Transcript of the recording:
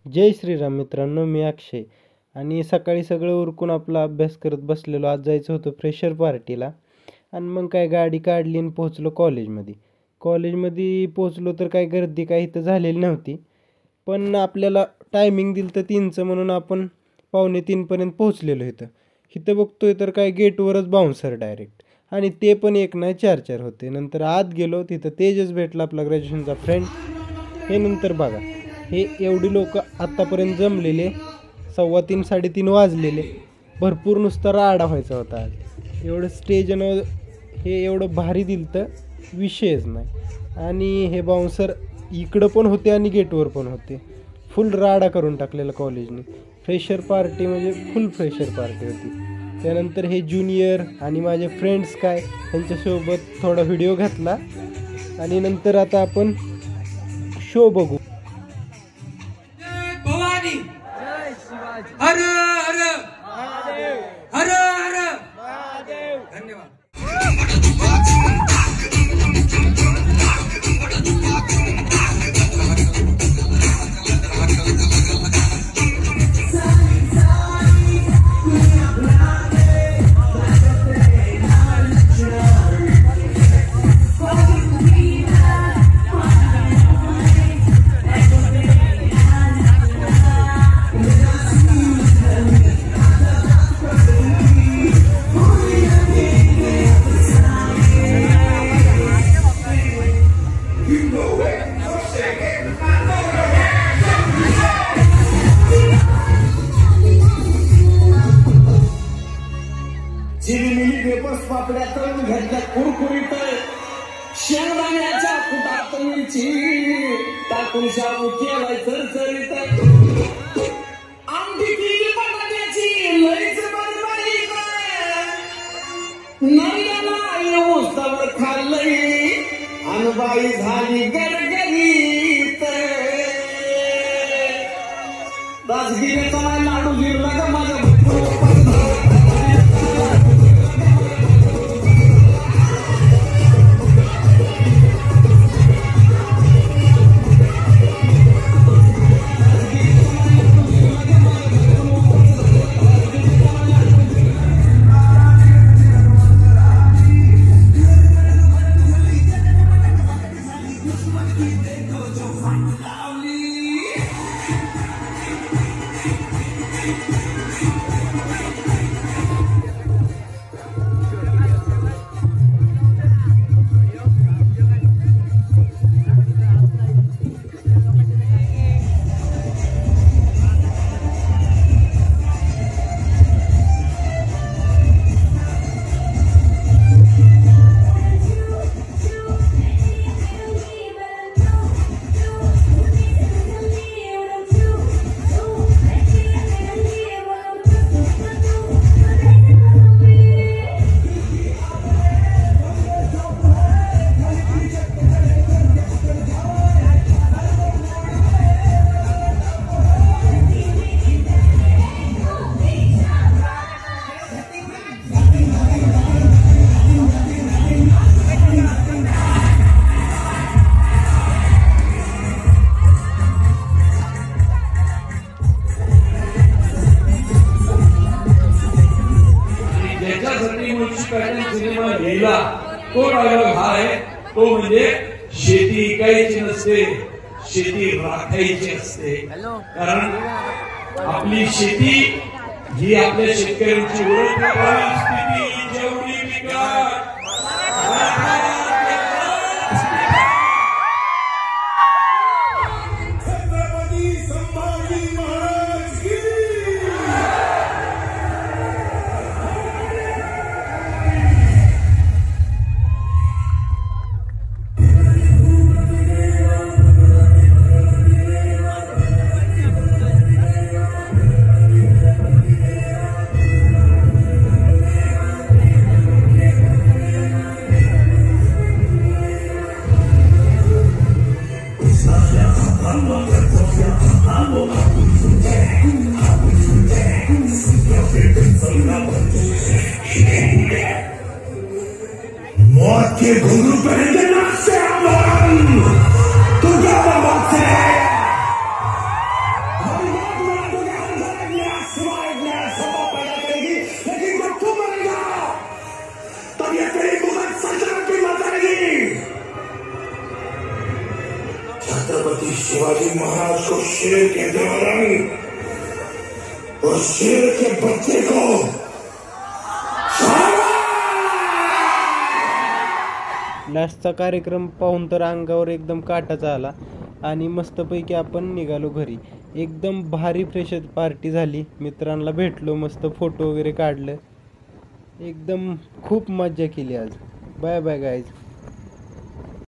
जय श्रीराम मित्रांनो, मी अक्षय. आणि सकाळी सगळं उरकून आपला अभ्यास करत बसलेलो. आज जायचं होतं फ्रेशर पार्टीला. आणि मग काय गाडी काढली आणि पोहोचलो कॉलेजमध्ये. कॉलेजमध्ये पोहोचलो तर काय गर्दी काही इथं झालेली नव्हती. पण आपल्याला टायमिंग दिलं तर 3चं, म्हणून आपण 2:45पर्यंत पोहोचलेलो इथं. इथं बघतोय तर काय गेटवरच बाउन्सर डायरेक्ट. आणि ते पण एक नाही, 4-4 होते. नंतर आत गेलो, तिथं तेजच भेटला, आपला ग्रॅज्युएशनचा फ्रेंड. हे नंतर बघा, हे एवढी लोक आत्तापर्यंत जमलेले. 3:15 3:30 वाजलेले. भरपूर नुसता राडा व्हायचा होता आज. एवढं स्टेजनं हे एवढं भारी दिलं तर विषयच नाही. आणि हे बाउन्सर इकडं पण होते आणि गेटवर पण होते. फुल राडा करून टाकलेला कॉलेजने. फ्रेशर पार्टी म्हणजे फुल फ्रेशर पार्टी होती. त्यानंतर हे ज्युनियर आणि माझे फ्रेंड्स काय, त्यांच्यासोबत थोडा व्हिडिओ घातला. आणि नंतर आता आपण शो बघू. हर हर महादेव, हर हर महादेव. धन्यवाद. पेपर्स पापड्या तळून घातल्या कुरकुरीत, शेंगदाण्याच्या कुटात मिरची टाकून शाबू केलाय चरचरीत, आमटी केली बटाट्याची लईच बरबरीत, नवऱ्याला येऊस्तवर खाल्लंय आणि बाई झाली गरगरीत. राजगिऱ्याचा नाही लाडू गिरला का माझ्या सिनेमा लिहिला तो डायलॉग हा आहे, तो म्हणजे शेती इकायची नसते, शेती राखायची असते. कारण आपली शेती ही आपल्या शेतकऱ्यांची ओळख. परिस्थिती जेवढी बिकट मौत के घुंघरू पहनते नाचते हम, तू क्या बर्बाद से शिवाजी महाराज को शेर के दौरान और शेर के बच्चे को लास्टचा कार्यक्रम पाहून तर अंगावर एकदम काटाचा आला आणि मस्तपैकी आपण निघालो घरी. एकदम भारी फ्रेश पार्टी झाली. मित्रांना भेटलो, मस्त फोटो वगैरे काढलं. एकदम खूप मज्जा केली आज. Bye bye guys.